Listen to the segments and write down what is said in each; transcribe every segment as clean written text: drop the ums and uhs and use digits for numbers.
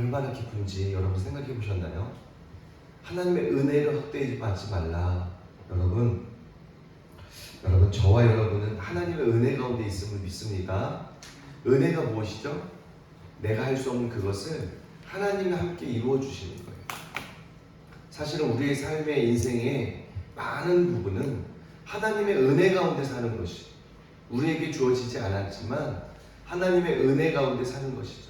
얼마나 깊은지 여러분 생각해 보셨나요? 하나님의 은혜를 헛되이 받지 말라. 여러분 저와 여러분은 하나님의 은혜 가운데 있음을 믿습니까? 은혜가 무엇이죠? 내가 할 수 없는 그것을 하나님이 함께 이루어 주시는 거예요. 사실은 우리의 삶의 인생의 많은 부분은 하나님의 은혜 가운데 사는 것이 우리에게 주어지지 않았지만 하나님의 은혜 가운데 사는 것이죠.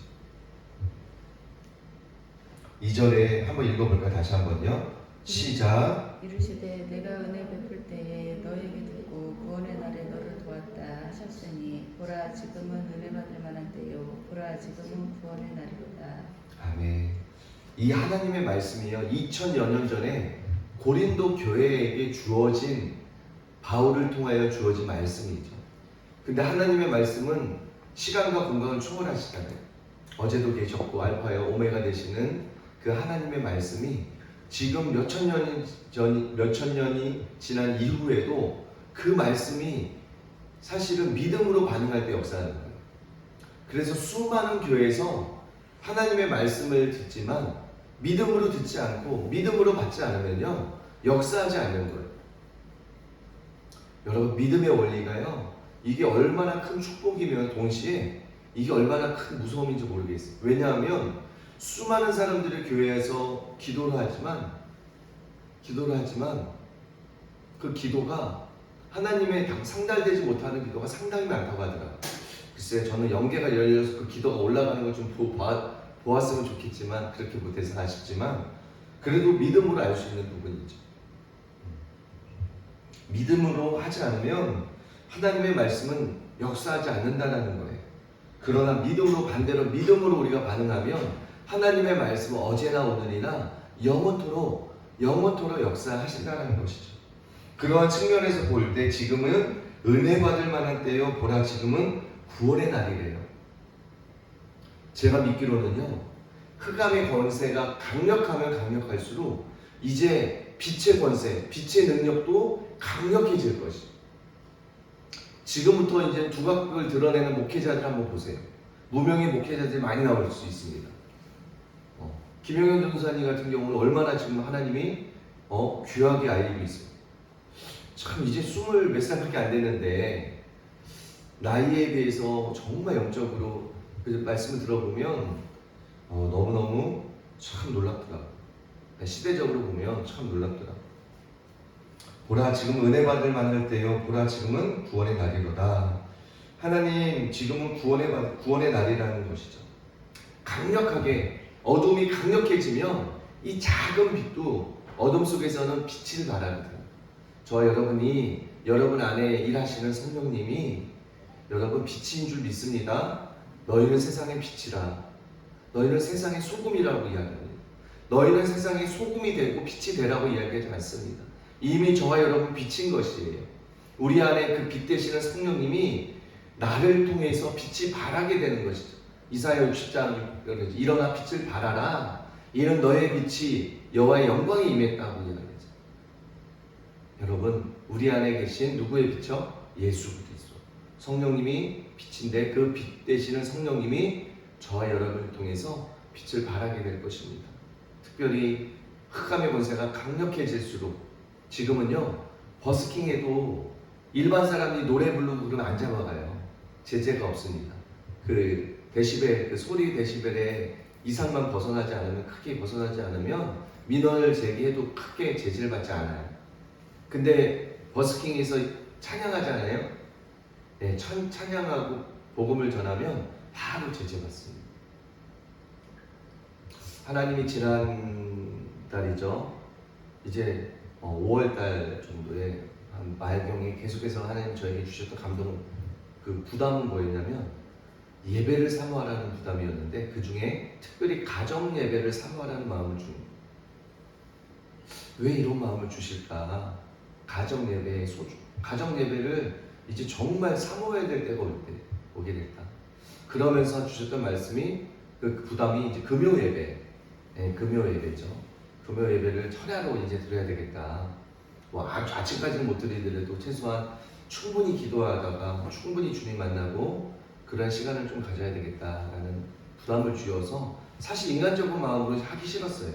2절에 한번 읽어볼까? 다시 한번요. 시작. 이르시되 내가 은혜 베풀 때에 너에게 듣고 구원의 날에 너를 도왔다 하셨으니 보라 지금은 은혜 받을 만한 때요 보라 지금은 구원의 날이로다. 아멘. 이 하나님의 말씀이요 2000여 년 전에 고린도 교회에게 주어진 바울을 통하여 주어진 말씀이죠. 근데 하나님의 말씀은 시간과 공간을 초월하시잖아요. 어제도 계셨고 알파요 오메가 되시는 그 하나님의 말씀이 지금 몇천 년이 지난 이후에도 그 말씀이 사실은 믿음으로 반응할 때 역사하는 거예요. 그래서 수많은 교회에서 하나님의 말씀을 듣지만 믿음으로 듣지 않고 믿음으로 받지 않으면요 역사하지 않는 거예요. 여러분 믿음의 원리가요 이게 얼마나 큰 축복이면 동시에 이게 얼마나 큰 무서움인지 모르겠어요. 왜냐하면 수많은 사람들이 교회에서 기도를 하지만 그 기도가 하나님의 상달되지 못하는 기도가 상당히 많다고 하더라고요. 글쎄 저는 영계가 열려서 그 기도가 올라가는 걸 좀 보았으면 좋겠지만 그렇게 못해서 아쉽지만 그래도 믿음으로 알 수 있는 부분이죠. 믿음으로 하지 않으면 하나님의 말씀은 역사하지 않는다는 거예요. 그러나 반대로 믿음으로 우리가 반응하면 하나님의 말씀은 어제나 오늘이나 영원토록 역사하신다는 것이죠. 그러한 측면에서 볼 때 지금은 은혜 받을 만한 때요 보라 지금은 구원의 날이래요. 제가 믿기로는요 흑암의 권세가 강력하면 강력할수록 이제 빛의 권세, 빛의 능력도 강력해질 것이죠. 지금부터 이제 두각을 드러내는 목회자들 한번 보세요. 무명의 목회자들이 많이 나올 수 있습니다. 김영현 전사님 같은 경우는 얼마나 지금 하나님이 귀하게 알리고 있어요. 참 이제 20 몇 살밖에 안 되는데 나이에 비해서 정말 영적으로 그 말씀을 들어보면 너무너무 참 놀랍더라고요. 시대적으로 보면 참 놀랍더라고요. 보라 지금 은혜 받을 만날 때요 보라 지금은 구원의 날이로다. 하나님 지금은 구원의 날이라는 것이죠. 강력하게 어둠이 강력해지면 이 작은 빛도 어둠 속에서는 빛을 발하거든요. 저와 여러분이 여러분 안에 일하시는 성령님이 여러분 빛인 줄 믿습니다. 너희는 세상의 빛이라. 너희는 세상의 소금이라고 이야기합니다. 너희는 세상의 소금이 되고 빛이 되라고 이야기하지 않습니다. 이미 저와 여러분 빛인 것이에요. 우리 안에 그 빛 되시는 성령님이 나를 통해서 빛이 발하게 되는 것이죠. 이사야 60장 일어나 빛을 발하라. 이는 너의 빛이 여호와의 영광에 임했다고 이야기하죠. 여러분 우리 안에 계신 누구의 빛이요? 예수 그리스도. 성령님이 빛인데 그 빛 되시는 성령님이 저와 여러분을 통해서 빛을 발하게 될 것입니다. 특별히 흑암의 권세가 강력해질수록 지금은요 버스킹에도 일반 사람이 노래 부르고 그러면 안 잡아가요. 제재가 없습니다. 그 데시벨, 그 소리 데시벨의 이상만 크게 벗어나지 않으면 민원을 제기해도 크게 제재를 받지 않아요. 근데 버스킹에서 찬양하잖아요. 네, 찬양하고 복음을 전하면 바로 제재받습니다. 하나님이 지난 달이죠. 이제 5월달 정도에 한 말경에 계속해서 하나님 저에게 주셨던 감동, 그 부담은 뭐였냐면 예배를 사모하라는 부담이었는데 그 중에 특별히 가정 예배를 사모하라는 마음을 줍니다. 왜 이런 마음을 주실까? 가정 예배의 소중. 가정 예배를 이제 정말 사모해야 될 때가 오게 됐다. 그러면서 주셨던 말씀이 그 부담이 이제 금요 예배. 네, 금요 예배죠. 금요 예배를 철야로 이제 드려야 되겠다. 아침까지는 못 드리더라도 최소한 충분히 기도하다가 충분히 주님 만나고 그런 시간을 좀 가져야 되겠다라는 부담을 주어서 사실 인간적인 마음으로 하기 싫었어요.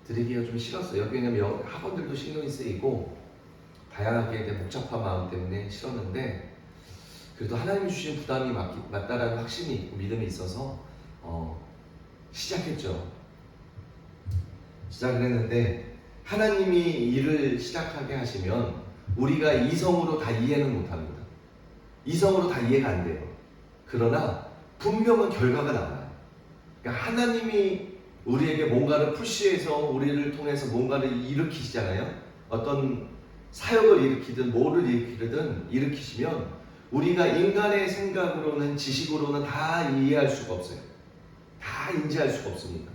드리기가 좀 싫었어요. 왜냐면 학원들도 신경이 쓰이고 다양하게 이제 복잡한 마음 때문에 싫었는데, 그래도 하나님이 주신 부담이 맞다라는 확신이 있고 믿음이 있어서 시작했죠. 시작을 했는데, 하나님이 일을 시작하게 하시면 우리가 이성으로 다 이해는 못합니다. 이성으로 다 이해가 안 돼요. 그러나 분명한 결과가 나와요. 그러니까 하나님이 우리에게 뭔가를 푸시해서 우리를 통해서 뭔가를 일으키시잖아요. 어떤 사역을 일으키든 뭐를 일으키시면 우리가 인간의 생각으로는, 지식으로는 다 이해할 수가 없어요. 다 인지할 수가 없습니다.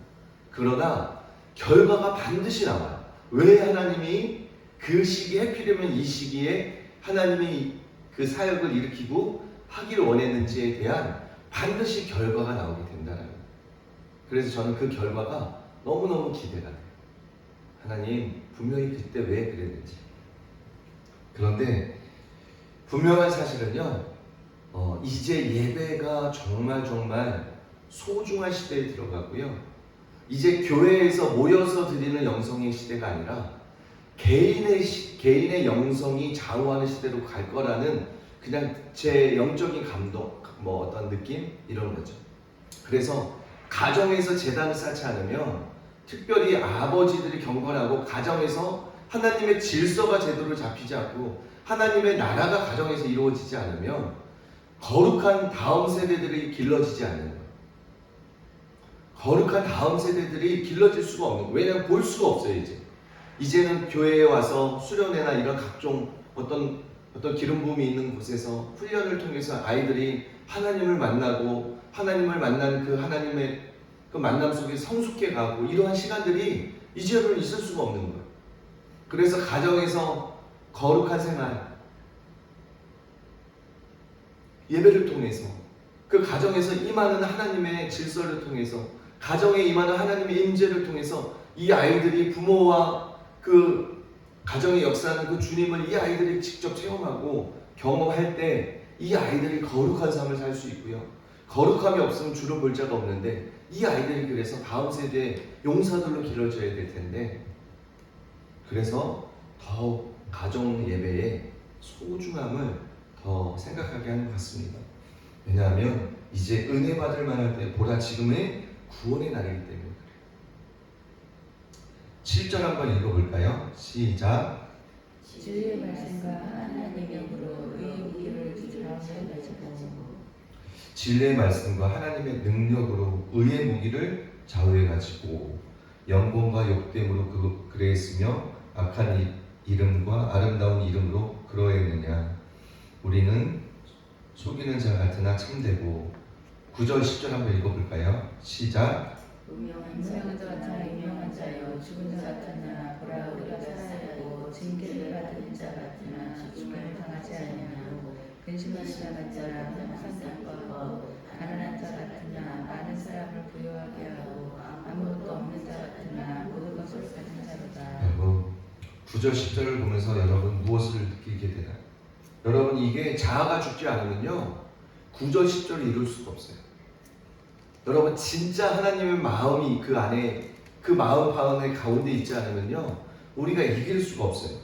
그러나 결과가 반드시 나와요. 왜 하나님이 그 시기에, 하필이면 이 시기에 하나님이 그 사역을 일으키고 하기를 원했는지에 대한 반드시 결과가 나오게 된다는 거예요. 그래서 저는 그 결과가 너무너무 기대가 돼요. 하나님 분명히 그때 왜 그랬는지. 그런데 분명한 사실은요, 이제 예배가 정말 소중한 시대에 들어가고요. 이제 교회에서 모여서 드리는 영성의 시대가 아니라 개인의 영성이 좌우하는 시대로 갈 거라는, 그냥 제 영적인 감동, 어떤 느낌 이런 거죠. 그래서 가정에서 제단을 쌓지 않으면, 특별히 아버지들이 경건하고 가정에서 하나님의 질서가 제대로 잡히지 않고 하나님의 나라가 가정에서 이루어지지 않으면 거룩한 다음 세대들이 길러지지 않는 거예요. 거룩한 다음 세대들이 길러질 수가 없는 거예요. 왜냐하면 볼 수가 없어요. 이제는 교회에 와서 수련회나 이런 각종 어떤 기름 부음이 있는 곳에서 훈련을 통해서 아이들이 하나님을 만나고 하나님을 만난 그 하나님의 그 만남 속에 성숙해 가고, 이러한 시간들이 이제는 있을 수가 없는 거예요. 그래서 가정에서 거룩한 생활, 예배를 통해서, 그 가정에서 임하는 하나님의 질서를 통해서, 가정에 임하는 하나님의 임재를 통해서 이 아이들이 부모와 그 가정에 역사하는 그 주님을 이 아이들이 직접 체험하고 경험할 때 이 아이들이 거룩한 삶을 살 수 있고요. 거룩함이 없으면 주로 볼 자가 없는데, 이 아이들이 그래서 다음 세대의 용사들로 길러져야 될 텐데, 그래서 더욱 가정 예배의 소중함을 더 생각하게 하는 것 같습니다. 왜냐하면 이제 은혜 받을 만할 때, 보라 지금의 구원의 날이기 때문에 그래요. 7절 한번 읽어볼까요? 시작. 주의 말씀과 하나님의 영으로 의의 무기를 좌우해 가지고. 진리의 말씀과 하나님의 능력으로 의의 무기를 좌우해 가지고 영광과 욕됨으로 그레했으며 악한 이름과 아름다운 이름으로 그러했느냐. 우리는 속이는 자 같으나 참되고. 9절 10절 한번 읽어볼까요? 시작. 무명한 자 같으나 유명한 자요, 죽은 자 같으나 보라 우리가 살아있고, 징계를 받은 자 같으나 죽음을 당하지 아니하고, 근심하는 자 같으나 항상 기뻐하고, 가난한 자 같으나 많은 사람을 부유하게 하고, 아무것도 없는 자 같으나 모든 것을 가진 자로다. 여러분 9절 10절을 보면서 여러분 무엇을 느끼게 되나요? 여러분, 이게 자아가 죽지 않으면요 9절 10절을 이룰 수가 없어요. 여러분, 진짜 하나님의 마음이 그 안에, 그 마음 가운데 있지 않으면요 우리가 이길 수가 없어요.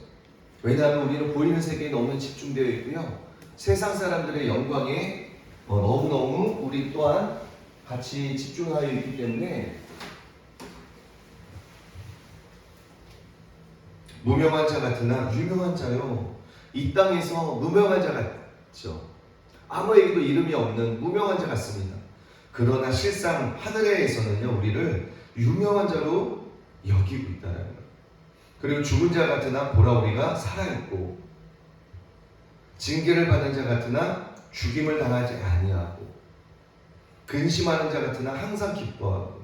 왜냐하면 우리는 보이는 세계에 너무 집중되어 있고요, 세상 사람들의 영광에 너무너무 우리 또한 같이 집중하여 있기 때문에, 무명한 자 같으나 유명한 자요, 이 땅에서 무명한 자 같죠. 아무에게도 이름이 없는 무명한 자 같습니다. 그러나 실상 하늘에서는요 우리를 유명한 자로 여기고 있다는 거예요. 그리고 죽은 자 같으나 보라 우리가 살아있고, 징계를 받은 자 같으나 죽임을 당하지 아니하고, 근심하는 자 같으나 항상 기뻐하고,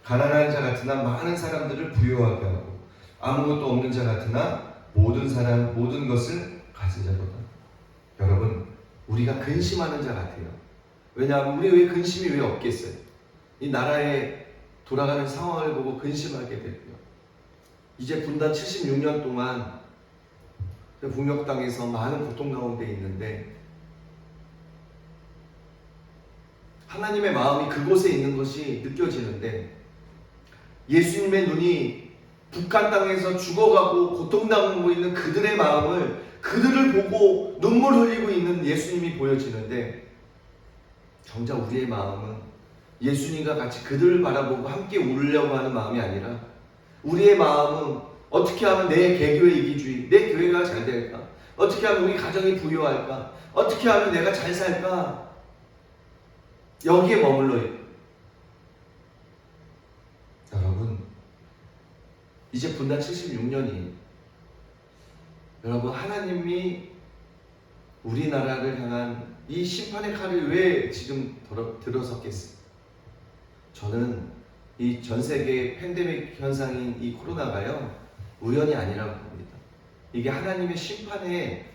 가난한 자 같으나 많은 사람들을 부유하게 하고, 아무것도 없는 자 같으나 모든 것을 가진 자로다. 여러분, 우리가 근심하는 자 같아요. 왜냐하면 우리 왜 근심이 왜 없겠어요? 이 나라의 돌아가는 상황을 보고 근심하게 됐고요. 이제 분단 76년 동안 북녘 땅에서 많은 고통 가운데 있는데, 하나님의 마음이 그곳에 있는 것이 느껴지는데 예수님의 눈이 북한 땅에서 죽어가고 고통당하고 있는 그들의 마음을 그들을 보고 눈물 흘리고 있는 예수님이 보여지는데 정작 우리의 마음은 예수님과 같이 그들을 바라보고 함께 울려고 하는 마음이 아니라 우리의 마음은 어떻게 하면 내 개교의 이기주의, 내 교회가 잘 될까? 어떻게 하면 우리 가정이 부유할까? 어떻게 하면 내가 잘 살까? 여기에 머물러 있고 여러분 이제 분단 76년이 여러분 하나님이 우리나라를 향한 이 심판의 칼을 왜 지금 들어섰겠어요? 저는 이 전 세계 팬데믹 현상인 이 코로나가요 우연이 아니라고 봅니다. 이게 하나님의 심판의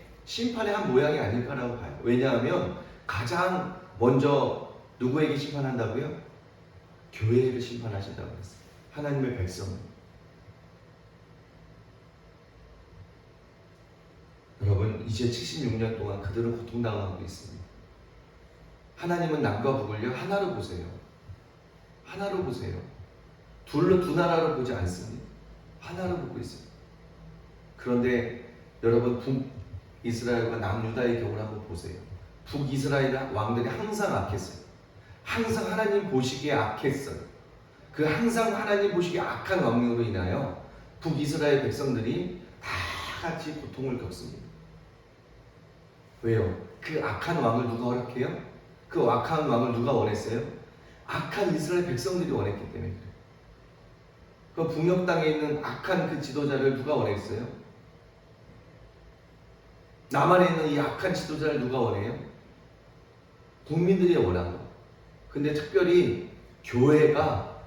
한 모양이 아닐까라고 봐요. 왜냐하면 가장 먼저 누구에게 심판한다고요? 교회를 심판하신다고 했어요. 하나님의 백성을. 여러분 이제 76년 동안 그들은 고통당하고 있습니다. 하나님은 남과 북을요 하나로 보세요. 하나로 보세요. 두 나라로 보지 않습니다. 하나로 보고 있어요. 그런데 여러분 북이스라엘과 남유다의 경우를 한번 보세요. 북이스라엘 왕들이 항상 악했어요. 항상 하나님 보시기에 악했어요. 그 항상 하나님 보시기에 악한 왕으로 인하여 북이스라엘 백성들이 다 같이 고통을 겪습니다. 왜요? 그 악한 왕을 누가 허락해요? 그 악한 왕을 누가 원했어요? 악한 이스라엘 백성들이 원했기 때문에 그래요. 그 북녘 땅에 있는 악한 그 지도자를 누가 원했어요? 남한에 있는 이 악한 지도자를 누가 원해요? 국민들이 원한 거. 근데 특별히 교회가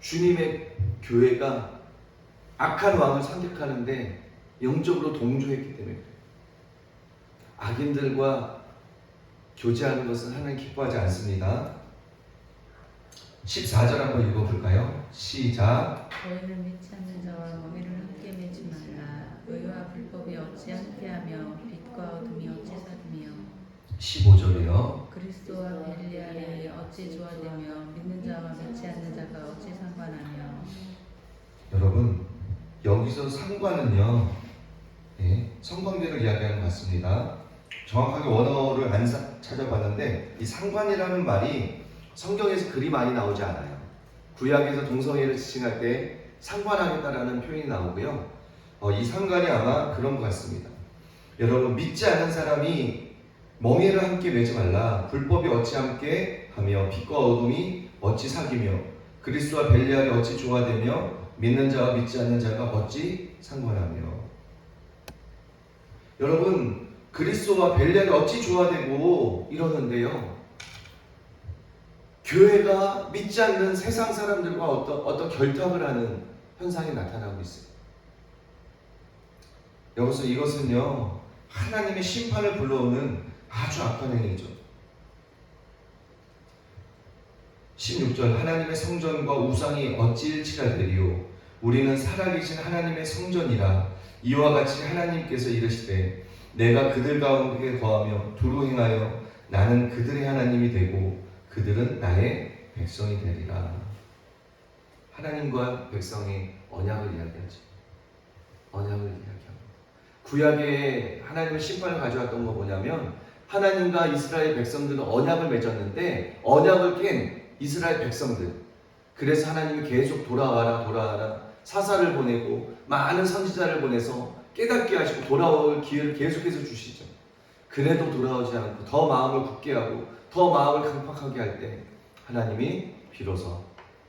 주님의 교회가 악한 왕을 선택하는데 영적으로 동조했기 때문에 그래요. 악인들과 교제하는 것은 하나님 기뻐하지 않습니다. 14절 한번 읽어볼까요? 시작. 너희는 믿지 않는 자와 멍에를 함께 매지 말라. 의와 불법이 어찌 함께하며 빛과 어둠이 어찌 사귀며 15절이요. 그리스도와 벨리알이 어찌 조화되며 믿는 자와 믿지 않는 자가 어찌 상관하며. 여러분 여기서 상관은요 성관계를 이야기하는 것 같습니다. 정확하게 원어를 안 찾아봤는데 이 상관이라는 말이 성경에서 그리 많이 나오지 않아요. 구약에서 동성애를 지칭할 때 상관하겠다라는 표현이 나오고요. 이 상관이 아마 그런 것 같습니다. 여러분 믿지 않는 사람이 멍에를 함께 매지 말라. 불법이 어찌 함께 하며 빛과 어둠이 어찌 사귀며 그리스도와 벨리알이 어찌 조화되며 믿는 자와 믿지 않는 자가 어찌 상관하며. 여러분 그리스도와 벨리알이 어찌 조화되고 이러는데요. 교회가 믿지 않는 세상 사람들과 어떤 결탁을 하는 현상이 나타나고 있어요. 여기서 이것은요 하나님의 심판을 불러오는 아주 악한 행위죠. 16절 하나님의 성전과 우상이 어찌 일치가 되리요 우리는 살아계신 하나님의 성전이라. 이와 같이 하나님께서 이르시되 내가 그들 가운데 거하며 두루 행하여 나는 그들의 하나님이 되고 그들은 나의 백성이 되리라. 하나님과 백성의 언약을 이야기하죠. 언약을 이야기합니다. 구약에 하나님의 심판을 가져왔던 거 뭐냐면 하나님과 이스라엘 백성들은 언약을 맺었는데 언약을 깬 이스라엘 백성들. 그래서 하나님이 계속 돌아와라 사사를 보내고 많은 선지자를 보내서 깨닫게 하시고 돌아올 기회를 계속해서 주시죠. 그래도 돌아오지 않고 더 마음을 굳게 하고 더 마음을 강팍하게 할 때 하나님이 비로소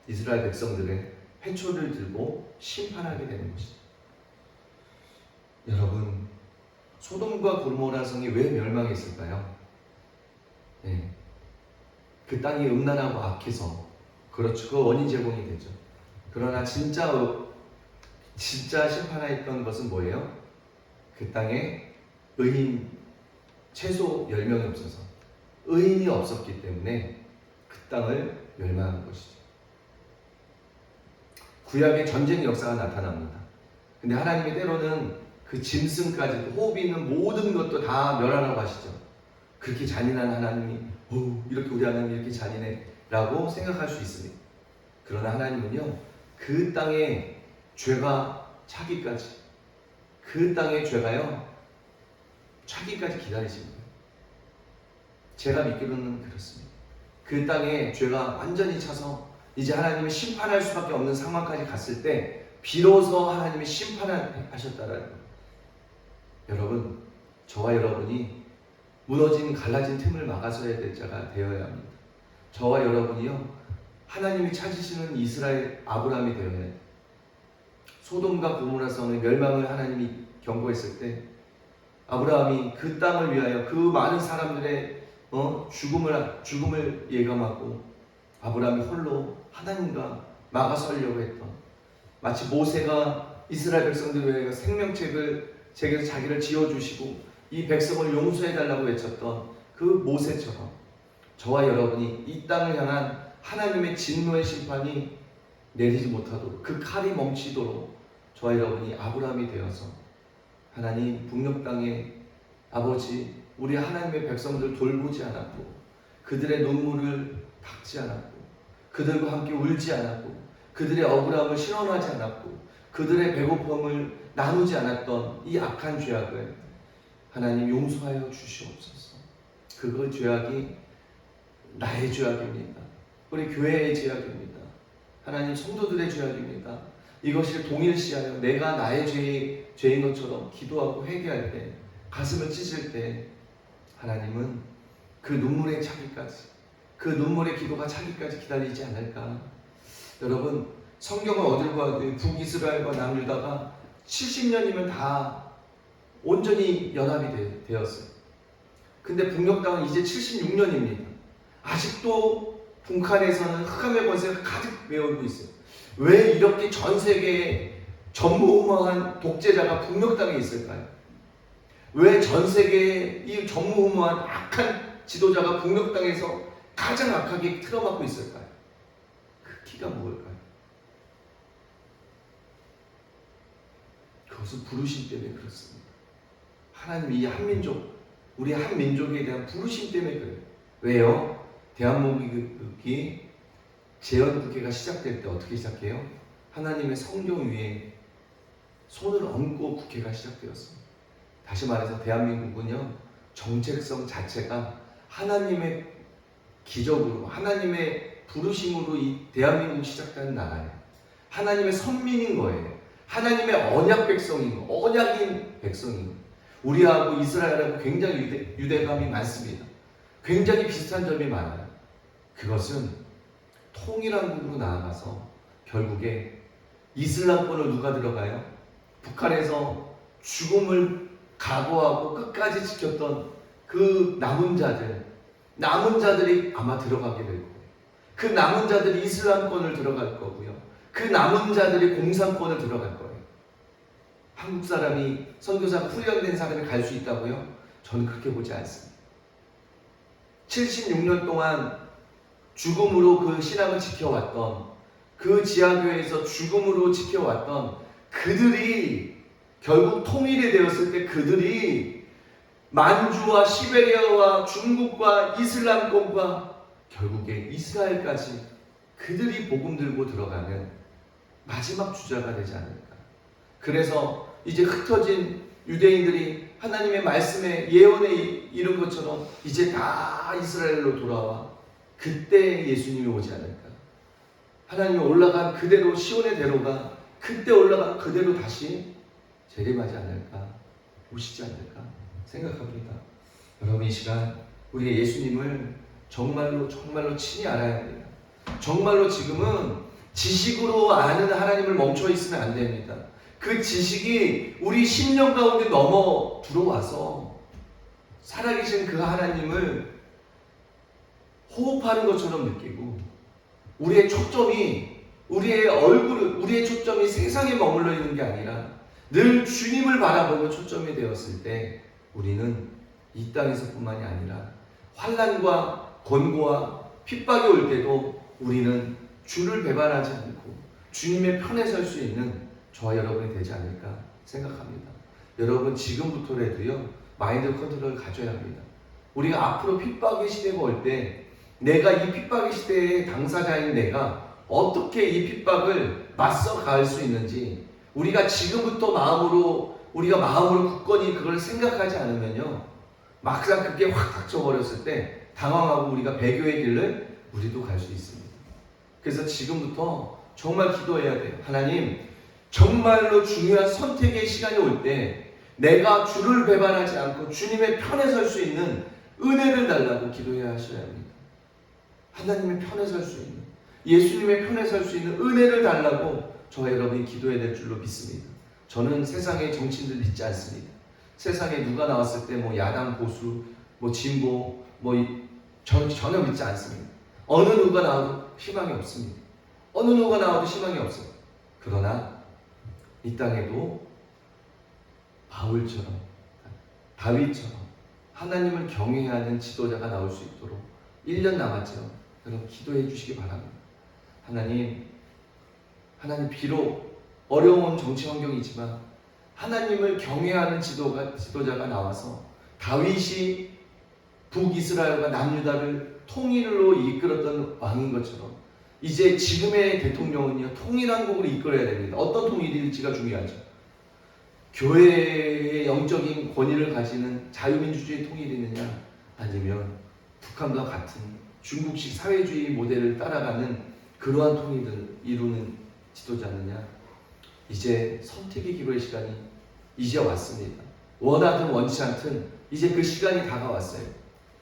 이스라엘 백성들의 회초를 들고 심판하게 되는 것이죠. 여러분 소돔과 고모라 성이 왜 멸망했을까요? 그 땅이 음란하고 악해서. 그렇죠. 그 원인 제공이 되죠. 그러나 진짜 심판하였던 것은 뭐예요? 그 땅에 의인 최소 10명이 없어서 의인이 없었기 때문에 그 땅을 멸망한 것이죠. 구약의 전쟁 역사가 나타납니다. 근데 하나님이 때로는 그 짐승까지 호흡이 있는 모든 것도 다 멸하라고 하시죠. 그렇게 잔인한 하나님이 이렇게 우리 하나님 이렇게 잔인해 라고 생각할 수 있습니다. 그러나 하나님은요, 그 땅에 죄가 차기까지, 그 땅에 죄가요 차기까지 기다리십니다. 제가 믿기로는 그렇습니다. 그 땅에 죄가 완전히 차서 이제 하나님이 심판할 수밖에 없는 상황까지 갔을 때 비로소 하나님이 심판하셨다라는 거예요. 여러분, 저와 여러분이 무너진 갈라진 틈을 막아서야 될 자가 되어야 합니다. 저와 여러분이요, 하나님이 찾으시는 이스라엘 아브라함이 되어야 해요. 소돔과 고모라 성의 멸망을 하나님이 경고했을 때 아브라함이 그 땅을 위하여 그 많은 사람들의 죽음을 예감하고 아브라함이 홀로 하나님과 막아서려고 했던, 마치 모세가 이스라엘 백성들 위하여 생명책을 제게서 자기를 지어주시고 이 백성을 용서해달라고 외쳤던 그 모세처럼 저와 여러분이 이 땅을 향한 하나님의 진노의 심판이 내리지 못하도록, 그 칼이 멈추도록 저와 여러분이 아브라함이 되어서 하나님 북녘 땅에 아버지 우리 하나님의 백성들 돌보지 않았고 그들의 눈물을 닦지 않았고 그들과 함께 울지 않았고 그들의 억울함을 실현하지 않았고 그들의 배고픔을 나누지 않았던 이 악한 죄악을 하나님 용서하여 주시옵소서. 그 죄악이 나의 죄악입니다. 우리 교회의 죄악입니다. 하나님 성도들의 죄악입니다. 이것을 동일시하여 내가 나의 죄인 것처럼 기도하고 회개할 때, 가슴을 찢을 때 하나님은 그 눈물의 차기까지, 그 눈물의 기도가 차기까지 기다리지 않을까. 여러분, 성경은 어딜 봐도 북이스라엘과 남유다가 70년이면 다 온전히 연합이 되었어요. 근데 북녘 땅은 이제 76년입니다. 아직도 북한에서는 흑암의 권세가 가득 메우고 있어요. 왜 이렇게 전 세계에 전무후무한 독재자가 북녘 땅에 있을까요? 왜 전 세계에 이 전무후무한 악한 지도자가 북녘 땅에서 가장 악하게 틀어막고 있을까요? 그 키가 무엇일까요? 그것은 부르심 때문에 그렇습니다. 하나님 이 한민족, 우리 한민족에 대한 부르심 때문에 그래요. 왜요? 대한민국이 재헌국회가 시작될 때 어떻게 시작해요? 하나님의 성경 위에 손을 얹고 국회가 시작되었습니다. 다시 말해서 대한민국은요, 정체성 자체가 하나님의 기적으로, 하나님의 부르심으로 이 대한민국이 시작된 나라예요. 하나님의 선민인 거예요. 하나님의 언약 백성인 거, 언약인 백성인 거. 우리하고 이스라엘하고 굉장히 유대감이 많습니다. 굉장히 비슷한 점이 많아요. 그것은 통일한국으로 나아가서 결국에 이슬람권을 누가 들어가요? 북한에서 죽음을 각오하고 끝까지 지켰던 그 남은 자들이 아마 들어가게 될 거예요. 그 남은 자들이 이슬람권을 들어갈 거고요. 그 남은 자들이 공산권을 들어갈 거예요. 한국 사람이 선교사 훈련된 사람이 갈 수 있다고요? 저는 그렇게 보지 않습니다. 76년 동안 죽음으로 그 신앙을 지켜왔던, 그 지하교회에서 죽음으로 지켜왔던 그들이 결국 통일이 되었을 때 그들이 만주와 시베리아와 중국과 이슬람권과 결국에 이스라엘까지 그들이 복음 들고 들어가는 마지막 주자가 되지 않을까. 그래서 이제 흩어진 유대인들이 하나님의 말씀에 예언에 이른 것처럼 이제 다 이스라엘로 돌아와 그때 예수님이 오지 않을까. 하나님이 올라간 그대로 시온의 대로가 그때 올라간 그대로 다시 재림하지 않을까, 오시지 않을까 생각합니다. 여러분, 이 시간 우리가 예수님을 정말로 친히 알아야 합니다. 정말로 지금은 지식으로 아는 하나님을 멈춰 있으면 안 됩니다. 그 지식이 우리 심령 가운데 넘어 들어와서 살아계신 그 하나님을 호흡하는 것처럼 느끼고 우리의 초점이, 우리의 초점이 세상에 머물러 있는 게 아니라 늘 주님을 바라보는 초점이 되었을 때 우리는 이 땅에서뿐만이 아니라 환난과 권고와 핍박이 올 때도 우리는 주를 배반하지 않고 주님의 편에 설 수 있는 저와 여러분이 되지 않을까 생각합니다. 여러분, 지금부터라도요 마인드 컨트롤을 가져야 합니다. 우리가 앞으로 핍박의 시대가 올 때 내가 이 핍박의 시대의 당사자인 내가 어떻게 이 핍박을 맞서 갈 수 있는지 우리가 지금부터 우리가 마음으로 굳건히 그걸 생각하지 않으면요, 막상 그게 확 닥쳐버렸을 때 당황하고 우리가 배교의 길을 우리도 갈 수 있습니다. 그래서 지금부터 정말 기도해야 돼요. 하나님, 정말로 중요한 선택의 시간이 올 때 내가 주를 배반하지 않고 주님의 편에 설 수 있는 은혜를 달라고 기도해야 하셔야 합니다. 하나님의 편에 설 수 있는, 예수님의 편에 설 수 있는 은혜를 달라고 저와 여러분이 기도해야 될 줄로 믿습니다. 저는 세상의 정치인들 믿지 않습니다. 세상에 누가 나왔을 때 뭐 야당 보수, 뭐 진보, 전혀 믿지 않습니다. 어느 누가 나와도 희망이 없습니다. 어느 누가 나와도 희망이 없어요. 그러나 이 땅에도 바울처럼, 다윗처럼 하나님을 경외하는 지도자가 나올 수 있도록 1년 남았죠. 여러분 기도해 주시기 바랍니다. 하나님 비록 어려운 정치 환경이지만 하나님을 경외하는 지도자가 나와서 다윗이 북이스라엘과 남유다를 통일로 이끌었던 왕인 것처럼 이제 지금의 대통령은요, 통일한국으로 이끌어야 됩니다. 어떤 통일일지가 중요하죠. 교회의 영적인 권위를 가지는 자유민주주의 통일이느냐, 아니면 북한과 같은 중국식 사회주의 모델을 따라가는 그러한 통일을 이루는 지도자느냐. 이제 선택의 기로의 시간이 이제 왔습니다. 원하든 원치 않든 이제 그 시간이 다가왔어요.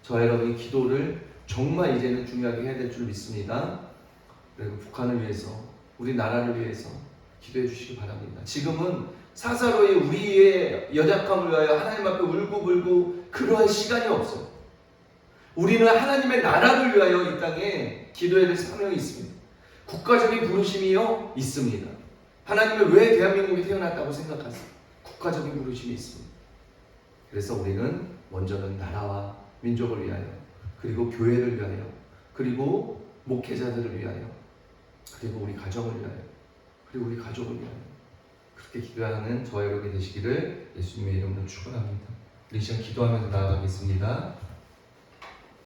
저 여러분의 기도를 정말 이제는 중요하게 해야 될 줄 믿습니다. 그리고 북한을 위해서, 우리 나라를 위해서 기도해 주시기 바랍니다. 지금은 사사로이 우리의 연약함을 위하여 하나님 앞에 울고불고 그러한 시간이 없어요. 우리는 하나님의 나라를 위하여 이 땅에 기도해야 될 사명이 있습니다. 국가적인 부르심이요 있습니다. 하나님은 왜 대한민국이 태어났다고 생각하세요? 국가적인 부르심이 있습니다. 그래서 우리는 먼저는 나라와 민족을 위하여, 그리고 교회를 위하여, 그리고 목회자들을 위하여, 그리고 우리 가정을 위하여, 그리고 우리 가족을 위하여 그렇게 기도하는 저와 여러분이 되시기를 예수님의 이름으로 축원합니다. 우리 시간 기도하면서 나아가겠습니다.